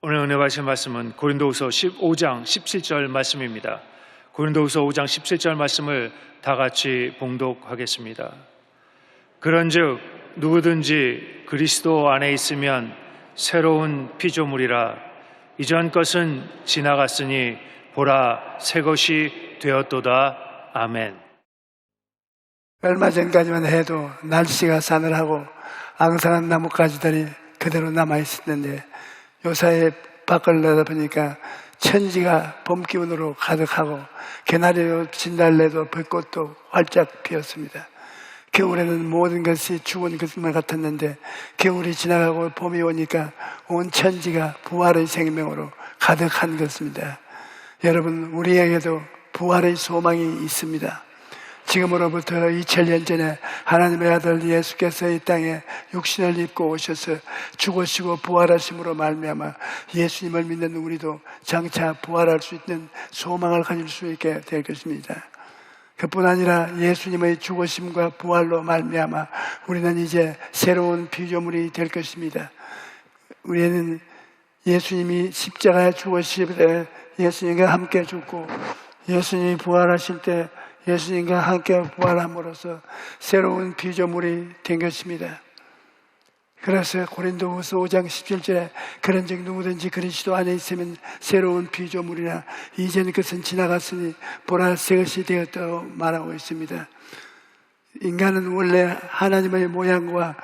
오늘 은혜 받으실 말씀은 고린도후서 15장 17절 말씀입니다. 고린도후서 5장 17절 말씀을 다 같이 봉독하겠습니다. 그런즉 누구든지 그리스도 안에 있으면 새로운 피조물이라. 이전 것은 지나갔으니 보라 새 것이 되었도다. 아멘. 얼마 전까지만 해도 날씨가 싸늘하고 앙상한 나뭇가지들이 그대로 남아있었는데 요사이 밖을 내다보니까 천지가 봄 기운으로 가득하고 개나리도 진달래도 벚꽃도 활짝 피었습니다. 겨울에는 모든 것이 죽은 것만 같았는데 겨울이 지나가고 봄이 오니까 온 천지가 부활의 생명으로 가득한 것입니다. 여러분, 우리에게도 부활의 소망이 있습니다. 지금으로부터 2000년 전에 하나님의 아들 예수께서 이 땅에 육신을 입고 오셔서 죽으시고 부활하심으로 말미암아 예수님을 믿는 우리도 장차 부활할 수 있는 소망을 가질 수 있게 될 것입니다. 그뿐 아니라 예수님의 죽으심과 부활로 말미암아 우리는 이제 새로운 피조물이 될 것입니다. 우리는 예수님이 십자가에 죽으실 때 예수님과 함께 죽고 예수님이 부활하실 때 예수님과 함께 부활함으로써 새로운 피조물이 된 것입니다. 그래서 고린도후서 5장 17절에 그런즉 누구든지 그리스도 안에 있으면 새로운 피조물이라. 이전 것은 지나갔으니 보라 새 것이 되었다고 말하고 있습니다. 인간은 원래 하나님의 모양과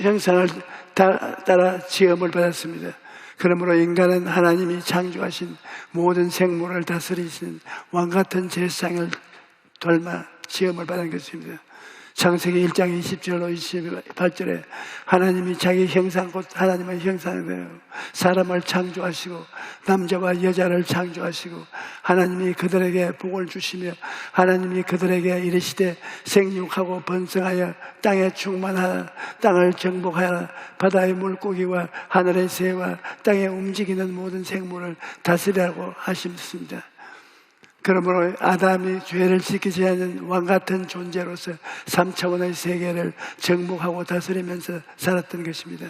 형상을 따라 지음을 받았습니다. 그러므로 인간은 하나님이 창조하신 모든 생물을 다스리시는 왕같은 제사장을 닮아 지음을 받은 것입니다. 창세기 1장 20절로 28절에 하나님이 자기 형상 곧 하나님의 형상대로 사람을 창조하시고 남자와 여자를 창조하시고 하나님이 그들에게 복을 주시며 하나님이 그들에게 이르시되 생육하고 번성하여 땅에 충만하라. 땅을 정복하라. 바다의 물고기와 하늘의 새와 땅에 움직이는 모든 생물을 다스리라고 하셨습니다. 그러므로 아담이 죄를 지키지 않는 왕같은 존재로서 3차원의 세계를 정복하고 다스리면서 살았던 것입니다.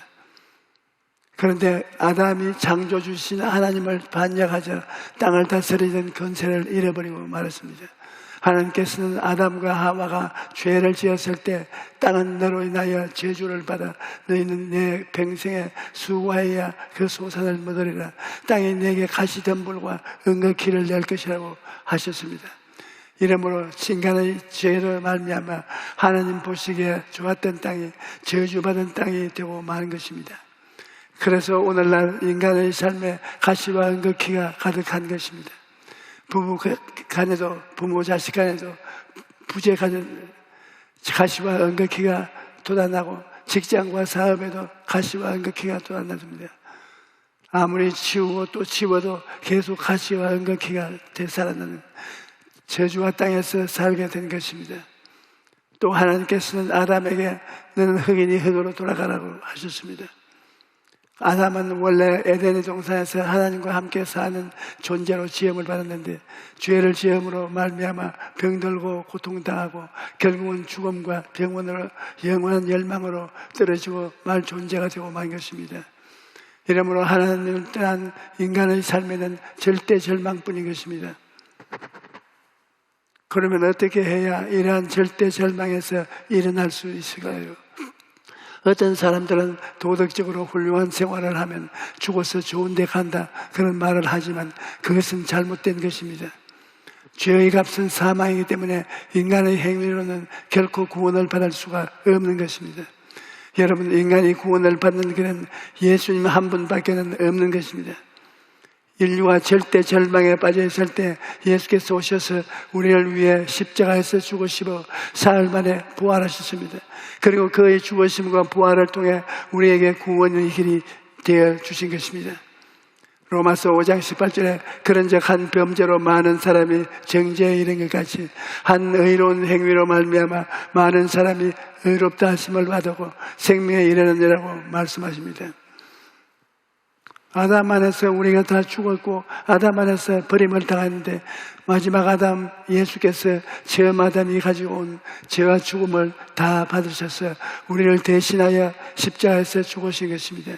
그런데 아담이 창조주신 하나님을 반역하자 땅을 다스리던 권세를 잃어버리고 말았습니다. 하나님께서는 아담과 하와가 죄를 지었을 때 땅은 너로 인하여 저주를 받아 너희는 내 평생에 수고하여야 그 소산을 먹으리라. 땅이 내게 가시덤불과 은거키를 낼 것이라고 하셨습니다. 이러므로 인간의 죄로 말미암아 하나님 보시기에 좋았던 땅이 저주받은 땅이 되고 마는 것입니다. 그래서 오늘날 인간의 삶에 가시와 은거키가 가득한 것입니다. 부부 간에도 부모 자식 간에도 부재 간에 가시와 은거키가 돋아나고 직장과 사업에도 가시와 은거키가 돋아납니다. 아무리 치우고 또 치워도 계속 가시와 은거키가 되살아나는 저주와 땅에서 살게 된 것입니다. 또 하나님께서는 아담에게 너는 흙이니 흙으로 돌아가라고 하셨습니다. 아담은 원래 에덴의 동산에서 하나님과 함께 사는 존재로 지음을 받았는데 죄를 지음으로 말미암아 병들고 고통당하고 결국은 죽음과 병원으로 영원한 열망으로 떨어지고 말 존재가 되고 만 것입니다. 이러므로 하나님을 떠난 인간의 삶에는 절대 절망뿐인 것입니다. 그러면 어떻게 해야 이러한 절대 절망에서 일어날 수 있을까요? 어떤 사람들은 도덕적으로 훌륭한 생활을 하면 죽어서 좋은 데 간다 그런 말을 하지만 그것은 잘못된 것입니다. 죄의 값은 사망이기 때문에 인간의 행위로는 결코 구원을 받을 수가 없는 것입니다. 여러분, 인간이 구원을 받는 길은 예수님 한 분밖에는 없는 것입니다. 인류가 절대 절망에 빠져 있을 때 예수께서 오셔서 우리를 위해 십자가에서 죽으시고 사흘 만에 부활하셨습니다. 그리고 그의 죽으심과 부활을 통해 우리에게 구원의 길이 되어 주신 것입니다. 로마서 5장 18절에 그런즉 한 범죄로 많은 사람이 정죄에 이른 것 같이 한 의로운 행위로 말미암아 많은 사람이 의롭다 하심을 받고 생명에 이르느니라고 말씀하십니다. 아담 안에서 우리가 다 죽었고 아담 안에서 버림을 당했는데 마지막 아담 예수께서 처음 아담이 가지고 온 죄와 죽음을 다 받으셔서 우리를 대신하여 십자가에서 죽으신 것입니다.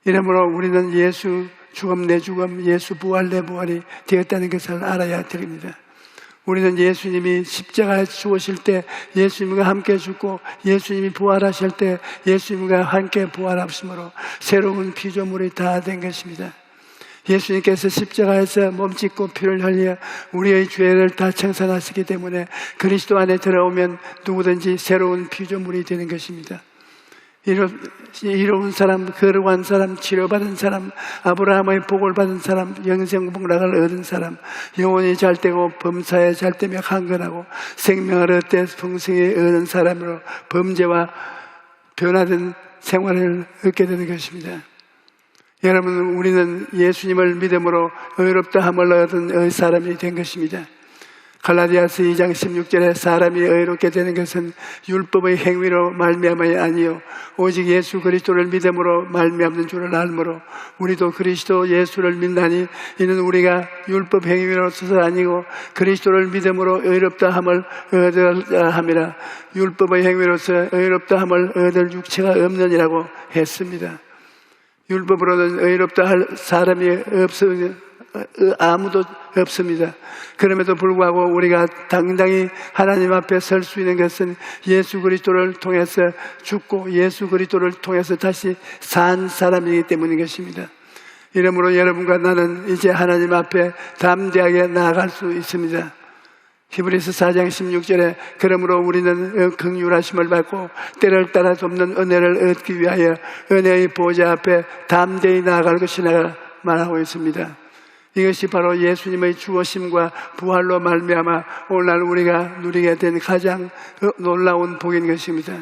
이러므로 우리는 예수 죽음 내 죽음, 예수 부활 내 부활이 되었다는 것을 알아야 드립니다. 우리는 예수님이 십자가에 죽으실 때 예수님과 함께 죽고 예수님이 부활하실 때 예수님과 함께 부활하심으로 새로운 피조물이 다 된 것입니다. 예수님께서 십자가에서 몸짓고 피를 흘려 우리의 죄를 다 청산하시기 때문에 그리스도 안에 들어오면 누구든지 새로운 피조물이 되는 것입니다. 이로운 사람, 거룩한 사람, 치료받은 사람, 아브라함의 복을 받은 사람, 영생복락을 얻은 사람, 영혼이 잘되고 범사에 잘되며 강건하고 생명을 얻되 풍성히 얻은 사람으로 범죄와 변화된 생활을 얻게 되는 것입니다. 여러분, 우리는 예수님을 믿음으로 의롭다함을 얻은 사람이 된 것입니다. 갈라디아서 2장 16절에 사람이 의롭게 되는 것은 율법의 행위로 말미암아야 아니요 오직 예수 그리스도를 믿음으로 말미암는 줄을 알므로 우리도 그리스도 예수를 믿나니 이는 우리가 율법 행위로서가 아니고 그리스도를 믿음으로 의롭다함을 얻으려 함이라. 율법의 행위로서 의롭다함을 얻을 육체가 없느니라고 했습니다. 율법으로는 의롭다 할 사람이 아무도 없습니다. 그럼에도 불구하고 우리가 당당히 하나님 앞에 설 수 있는 것은 예수 그리스도를 통해서 죽고 예수 그리스도를 통해서 다시 산 사람이기 때문인 것입니다. 이러므로 여러분과 나는 이제 하나님 앞에 담대하게 나아갈 수 있습니다. 히브리서 4장 16절에 그러므로 우리는 긍휼하심을 받고 때를 따라 돕는 은혜를 얻기 위하여 은혜의 보좌 앞에 담대히 나아갈 것이라 말하고 있습니다. 이것이 바로 예수님의 죽으심과 부활로 말미암아 오늘날 우리가 누리게 된 가장 놀라운 복인 것입니다.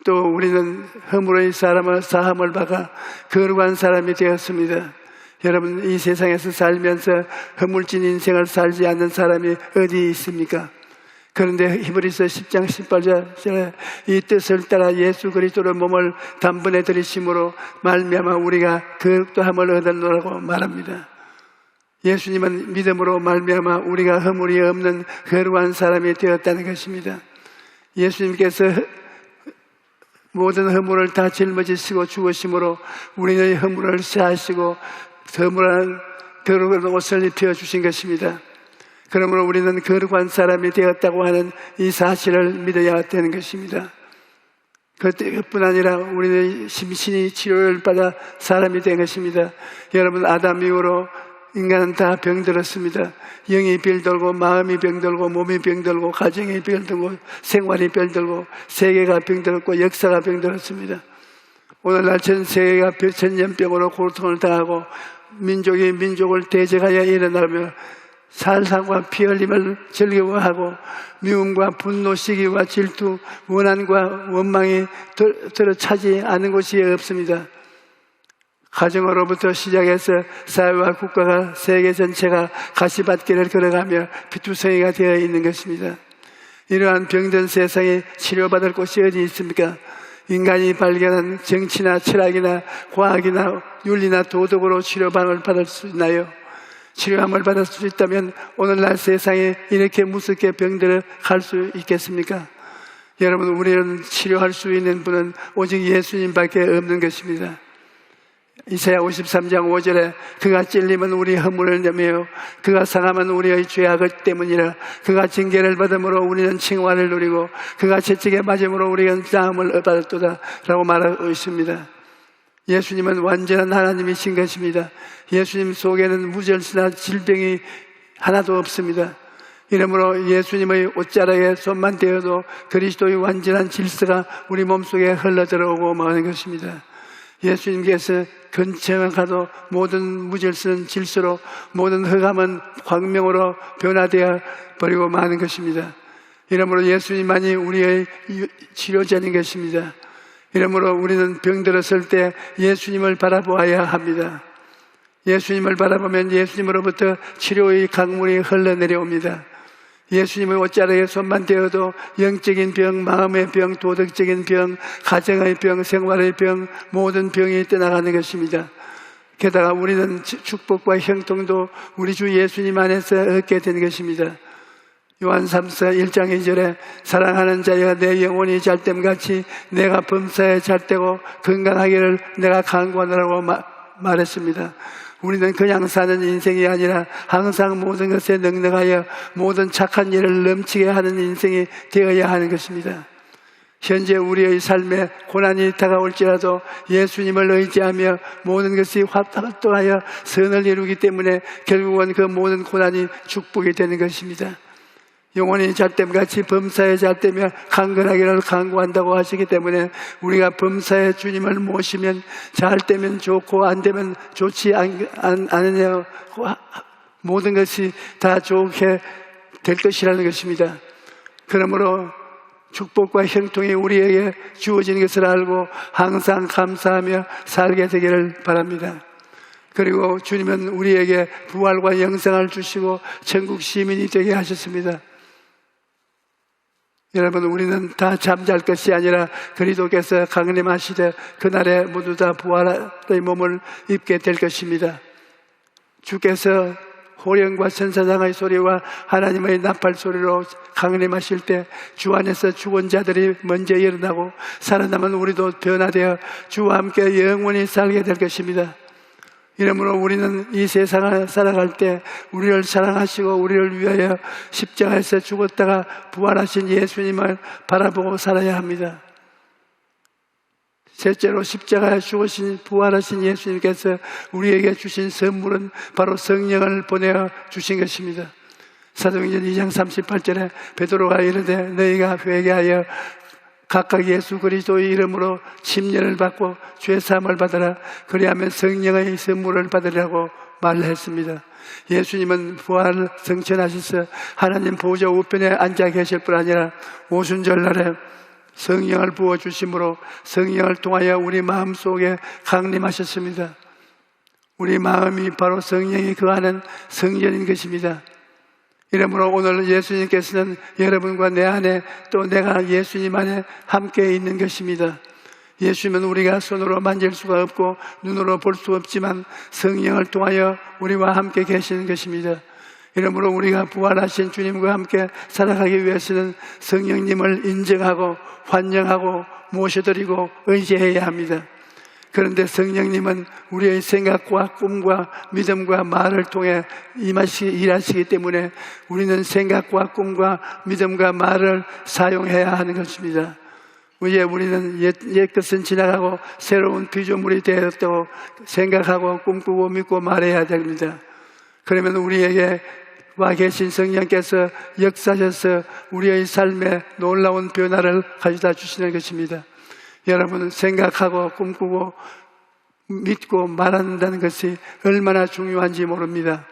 또 우리는 허물의 사함을 받아 거룩한 사람이 되었습니다. 여러분, 이 세상에서 살면서 허물진 인생을 살지 않는 사람이 어디 있습니까? 그런데 히브리서 10장 18절에 이 뜻을 따라 예수 그리스도의 몸을 단번에 들이심으로 말미암아 우리가 거룩도함을 얻었노라고 말합니다. 예수님은 믿음으로 말미암아 우리가 허물이 없는 거룩한 사람이 되었다는 것입니다. 예수님께서 모든 허물을 다 짊어지시고 죽으심으로 우리의 허물을 사하시고 허물한 거룩한 옷을 입혀주신 것입니다. 그러므로 우리는 거룩한 사람이 되었다고 하는 이 사실을 믿어야 되는 것입니다. 그뿐 아니라 우리는 심신이 치료를 받아 사람이 된 것입니다. 여러분, 아담 이후로 인간은 다 병들었습니다. 영이 병들고 마음이 병들고 몸이 병들고 가정이 병들고 생활이 병들고 세계가 병들었고 역사가 병들었습니다. 오늘날 전 세계가 전염병으로 고통을 당하고 민족이 민족을 대적하여 일어나며 살상과 피 흘림을 즐거워하고 미움과 분노, 시기와 질투, 원한과 원망이 들어차지 않은 곳이 없습니다. 가정으로부터 시작해서 사회와 국가가 세계 전체가 가시밭길을 걸어가며 피투성이가 되어 있는 것입니다. 이러한 병든 세상에 치료받을 곳이 어디 있습니까? 인간이 발견한 정치나 철학이나 과학이나 윤리나 도덕으로 치료함을 받을 수 있나요? 치료함을 받을 수 있다면 오늘날 세상에 이렇게 무섭게 병들어 갈 수 있겠습니까? 여러분, 우리는 치료할 수 있는 분은 오직 예수님밖에 없는 것입니다. 이사야 53장 5절에 그가 찔림은 우리 허물을 내며 그가 상함은 우리의 죄악 때문이라. 그가 징계를 받음으로 우리는 칭환을 누리고 그가 채찍에 맞음으로 우리는 싸움을 받았도다 라고 말하고 있습니다. 예수님은 완전한 하나님이신 것입니다. 예수님 속에는 무절수나 질병이 하나도 없습니다. 이러므로 예수님의 옷자락에 손만 대어도 그리스도의 완전한 질서가 우리 몸속에 흘러들어오고 마는 것입니다. 예수님께서 근처만 가도 모든 무질서는 질서로, 모든 흑암은 광명으로 변화되어 버리고 마는 것입니다. 이러므로 예수님만이 우리의 치료자인 것입니다. 이러므로 우리는 병들었을 때 예수님을 바라보아야 합니다. 예수님을 바라보면 예수님으로부터 치료의 강물이 흘러내려옵니다. 예수님의 옷자락에 손만 대어도 영적인 병, 마음의 병, 도덕적인 병, 가정의 병, 생활의 병, 모든 병이 떠나가는 것입니다. 게다가 우리는 축복과 형통도 우리 주 예수님 안에서 얻게 되는 것입니다. 요한 3서 1장 2절에 사랑하는 자여 내 영혼이 잘됨같이 내가 범사에 잘되고 건강하기를 내가 간구하노라고 말했습니다. 우리는 그냥 사는 인생이 아니라 항상 모든 것에 능력하여 모든 착한 일을 넘치게 하는 인생이 되어야 하는 것입니다. 현재 우리의 삶에 고난이 다가올지라도 예수님을 의지하며 모든 것이 활동하여 선을 이루기 때문에 결국은 그 모든 고난이 축복이 되는 것입니다. 영혼이 잘됨같이 범사에 잘되며 강건하기를 간구한다고 하시기 때문에 우리가 범사에 주님을 모시면 잘되면 좋고 안 되면 좋지 않으냐, 모든 것이 다 좋게 될 것이라는 것입니다. 그러므로 축복과 형통이 우리에게 주어지는 것을 알고 항상 감사하며 살게 되기를 바랍니다. 그리고 주님은 우리에게 부활과 영생을 주시고 천국 시민이 되게 하셨습니다. 여러분, 우리는 다 잠잘 것이 아니라 그리스도께서 강림하시되 그날에 모두 다 부활의 몸을 입게 될 것입니다. 주께서 호령과 천사장의 소리와 하나님의 나팔 소리로 강림하실 때 주 안에서 죽은 자들이 먼저 일어나고 살아남은 우리도 변화되어 주와 함께 영원히 살게 될 것입니다. 이러므로 우리는 이 세상을 살아갈 때 우리를 사랑하시고 우리를 위하여 십자가에서 죽었다가 부활하신 예수님을 바라보고 살아야 합니다. 셋째로 십자가에 죽으신 부활하신 예수님께서 우리에게 주신 선물은 바로 성령을 보내어 주신 것입니다. 사도행전 2장 38절에 베드로가 이르되 너희가 회개하여 각각 예수 그리스도의 이름으로 침례를 받고 죄사함을 받으라. 그리하면 성령의 선물을 받으라고 말했습니다. 예수님은 부활 성천하셔서 하나님 보좌 우편에 앉아 계실 뿐 아니라 오순절날에 성령을 부어주심으로 성령을 통하여 우리 마음속에 강림하셨습니다. 우리 마음이 바로 성령이 거하는 성전인 것입니다. 이러므로 오늘 예수님께서는 여러분과 내 안에 또 내가 예수님 안에 함께 있는 것입니다. 예수님은 우리가 손으로 만질 수가 없고 눈으로 볼 수 없지만 성령을 통하여 우리와 함께 계시는 것입니다. 이러므로 우리가 부활하신 주님과 함께 살아가기 위해서는 성령님을 인정하고 환영하고 모셔드리고 의지해야 합니다. 그런데 성령님은 우리의 생각과 꿈과 믿음과 말을 통해 일하시기 때문에 우리는 생각과 꿈과 믿음과 말을 사용해야 하는 것입니다. 이제 우리는 옛 것은 지나가고 새로운 피조물이 되었다고 생각하고 꿈꾸고 믿고 말해야 됩니다. 그러면 우리에게 와 계신 성령께서 역사하셔서 우리의 삶에 놀라운 변화를 가져다 주시는 것입니다. 여러분은 생각하고 꿈꾸고 믿고 말한다는 것이 얼마나 중요한지 모릅니다.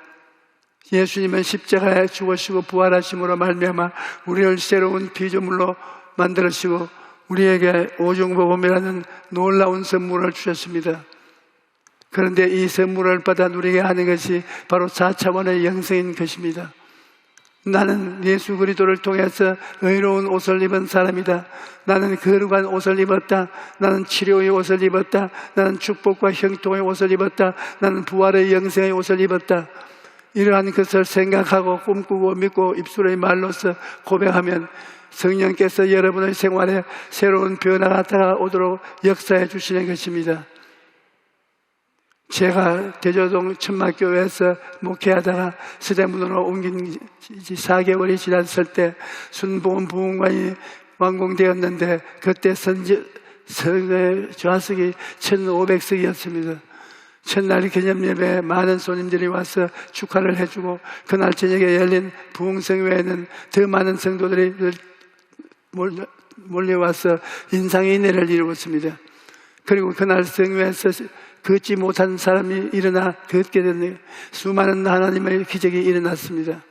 예수님은 십자가에 죽으시고 부활하심으로 말미암아 우리를 새로운 피조물로 만들으시고 우리에게 오종복음이라는 놀라운 선물을 주셨습니다. 그런데 이 선물을 받아 누리게 하는 것이 바로 4차원의 영생인 것입니다. 나는 예수 그리스도를 통해서 의로운 옷을 입은 사람이다. 나는 거룩한 옷을 입었다. 나는 치료의 옷을 입었다. 나는 축복과 형통의 옷을 입었다. 나는 부활의 영생의 옷을 입었다. 이러한 것을 생각하고 꿈꾸고 믿고 입술의 말로서 고백하면 성령께서 여러분의 생활에 새로운 변화가 다가오도록 역사해 주시는 것입니다. 제가 대저동 천막교회에서 목회하다가 서대문으로 옮긴 지 4개월이 지났을 때 순복음 부흥관이 완공되었는데 그때 좌석이 1,500석이었습니다. 첫날 기념예배에 많은 손님들이 와서 축하를 해주고 그날 저녁에 열린 부흥성회에는 더 많은 성도들이 몰려와서 인상인해를 이루었습니다. 그리고 그날 성회에서 걷지 못한 사람이 일어나 걷게 됐네요. 수많은 하나님의 기적이 일어났습니다.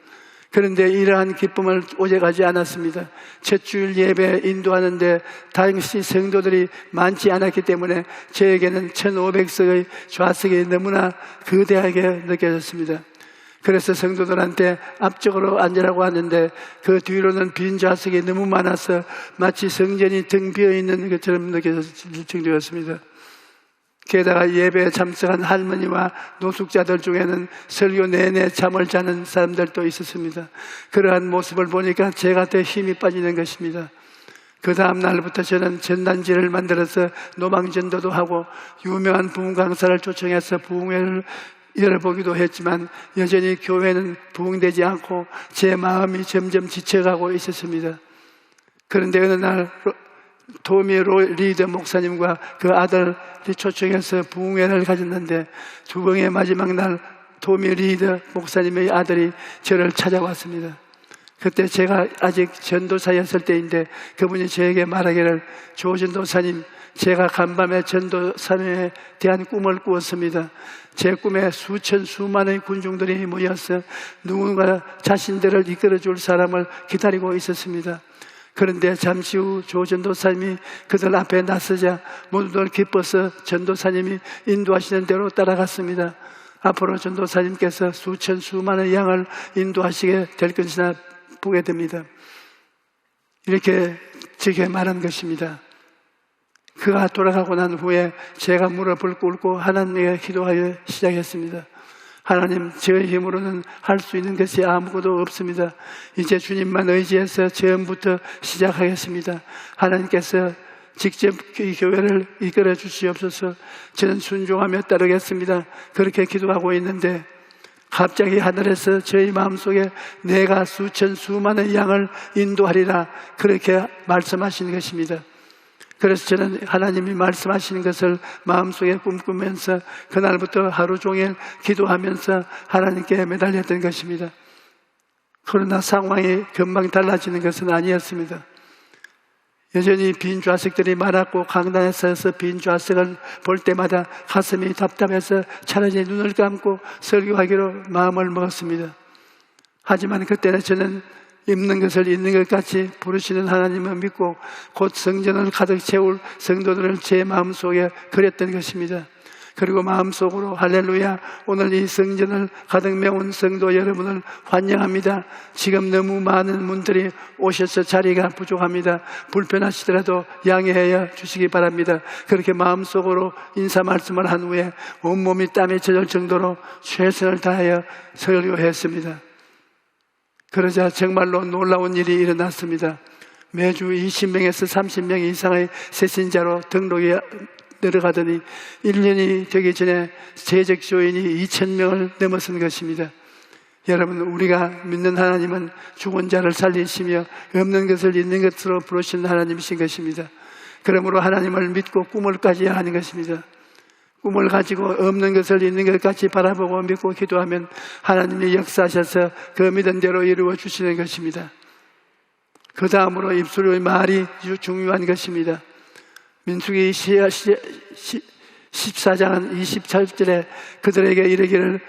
그런데 이러한 기쁨을 오직하지 않았습니다. 첫 주일 예배 인도하는데 당시 성도들이 많지 않았기 때문에 저에게는 1,500석의 좌석이 너무나 거대하게 느껴졌습니다. 그래서 성도들한테 앞쪽으로 앉으라고 하는데 그 뒤로는 빈 좌석이 너무 많아서 마치 성전이 등 비어 있는 것처럼 느껴질 정도였습니다. 게다가 예배에 참석한 할머니와 노숙자들 중에는 설교 내내 잠을 자는 사람들도 있었습니다. 그러한 모습을 보니까 제가 더 힘이 빠지는 것입니다. 그 다음 날부터 저는 전단지를 만들어서 노방전도도 하고 유명한 부흥 강사를 초청해서 부흥회를 열어보기도 했지만 여전히 교회는 부흥되지 않고 제 마음이 점점 지쳐가고 있었습니다. 그런데 어느 날 토미 리더 목사님과 그 아들이 초청해서 부흥회를 가졌는데 부흥회 마지막 날 토미 리더 목사님의 아들이 저를 찾아왔습니다. 그때 제가 아직 전도사였을 때인데 그분이 저에게 말하기를 조 전도사님, 제가 간밤에 전도사님에 대한 꿈을 꾸었습니다. 제 꿈에 수만의 군중들이 모여서 누군가 자신들을 이끌어줄 사람을 기다리고 있었습니다. 그런데 잠시 후 조 전도사님이 그들 앞에 나서자 모두들 기뻐서 전도사님이 인도하시는 대로 따라갔습니다. 앞으로 전도사님께서 수만의 양을 인도하시게 될 것이나 보게 됩니다. 이렇게 제게 말한 것입니다. 그가 돌아가고 난 후에 제가 무릎을 꿇고 하나님께 기도하여 시작했습니다. 하나님, 저의 힘으로는 할 수 있는 것이 아무것도 없습니다. 이제 주님만 의지해서 처음부터 시작하겠습니다. 하나님께서 직접 이 교회를 이끌어 주시옵소서. 저는 순종하며 따르겠습니다. 그렇게 기도하고 있는데 갑자기 하늘에서 저희 마음속에 내가 수만의 양을 인도하리라 그렇게 말씀하시는 것입니다. 그래서 저는 하나님이 말씀하시는 것을 마음속에 꿈꾸면서 그날부터 하루 종일 기도하면서 하나님께 매달렸던 것입니다. 그러나 상황이 금방 달라지는 것은 아니었습니다. 여전히 빈 좌석들이 많았고 강단에 서서 빈 좌석을 볼 때마다 가슴이 답답해서 차라리 눈을 감고 설교하기로 마음을 먹었습니다. 하지만 그때는 저는 있는 것을 있는 것 같이 부르시는 하나님을 믿고 곧 성전을 가득 채울 성도들을 제 마음속에 그렸던 것입니다. 그리고 마음속으로 할렐루야, 오늘 이 성전을 가득 메운 성도 여러분을 환영합니다. 지금 너무 많은 분들이 오셔서 자리가 부족합니다. 불편하시더라도 양해하여 주시기 바랍니다. 그렇게 마음속으로 인사 말씀을 한 후에 온몸이 땀에 젖을 정도로 최선을 다하여 설교했습니다. 그러자 정말로 놀라운 일이 일어났습니다. 매주 20명에서 30명 이상의 새신자로 등록이 내려가더니 1년이 되기 전에 재적 조인이 2,000명을 넘어선 것입니다. 여러분, 우리가 믿는 하나님은 죽은 자를 살리시며 없는 것을 있는 것으로 부르시는 하나님이신 것입니다. 그러므로 하나님을 믿고 꿈을 가져야 하는 것입니다. 꿈을 가지고 없는 것을 있는 것 같이 바라보고 믿고 기도하면 하나님이 역사하셔서 그 믿은 대로 이루어 주시는 것입니다. 그 다음으로 입술의 말이 중요한 것입니다. 민수기 14장은 27절에 그들에게 이르기를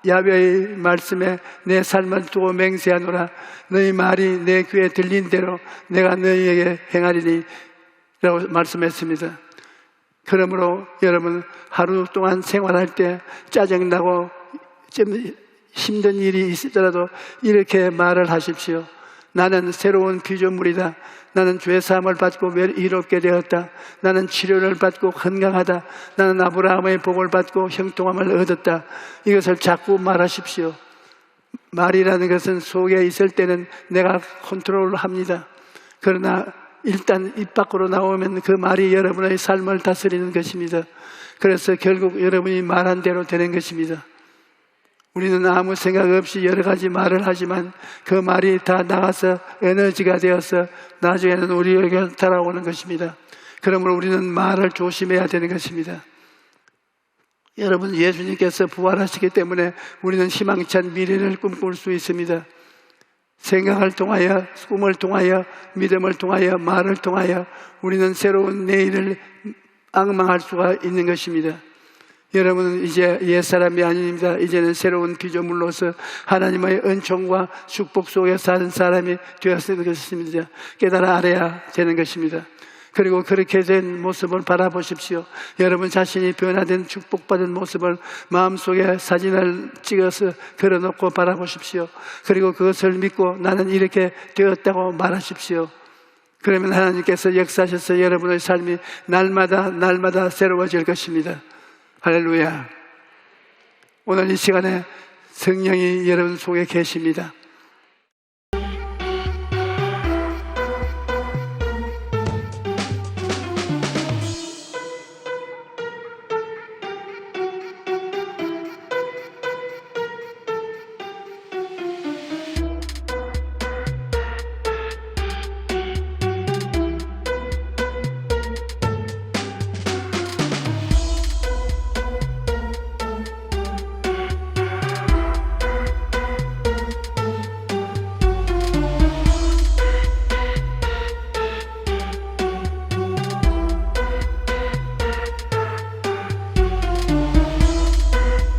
야훼의 말씀에 내 삶을 두고 맹세하노라. 너희 말이 내 귀에 들린 대로 내가 너희에게 행하리니 라고 말씀했습니다. 그러므로 여러분, 하루 동안 생활할 때 짜증나고 좀 힘든 일이 있더라도 이렇게 말을 하십시오. 나는 새로운 피조물이다. 나는 죄사함을 받고 이롭게 되었다. 나는 치료를 받고 건강하다. 나는 아브라함의 복을 받고 형통함을 얻었다. 이것을 자꾸 말하십시오. 말이라는 것은 속에 있을 때는 내가 컨트롤을 합니다. 그러나 일단 입 밖으로 나오면 그 말이 여러분의 삶을 다스리는 것입니다. 그래서 결국 여러분이 말한 대로 되는 것입니다. 우리는 아무 생각 없이 여러 가지 말을 하지만 그 말이 다 나가서 에너지가 되어서 나중에는 우리에게 돌아오는 것입니다. 그러므로 우리는 말을 조심해야 되는 것입니다. 여러분, 예수님께서 부활하시기 때문에 우리는 희망찬 미래를 꿈꿀 수 있습니다. 생각을 통하여, 꿈을 통하여, 믿음을 통하여, 말을 통하여 우리는 새로운 내일을 앙망할 수가 있는 것입니다. 여러분은 이제 옛사람이 아닙니다. 이제는 새로운 피조물로서 하나님의 은총과 축복 속에 사는 사람이 되었을 것입니다. 깨달아 알아야 되는 것입니다. 그리고 그렇게 된 모습을 바라보십시오. 여러분 자신이 변화된 축복받은 모습을 마음속에 사진을 찍어서 걸어놓고 바라보십시오. 그리고 그것을 믿고 나는 이렇게 되었다고 말하십시오. 그러면 하나님께서 역사하셔서 여러분의 삶이 날마다 새로워질 것입니다. 할렐루야. 오늘 이 시간에 성령이 여러분 속에 계십니다.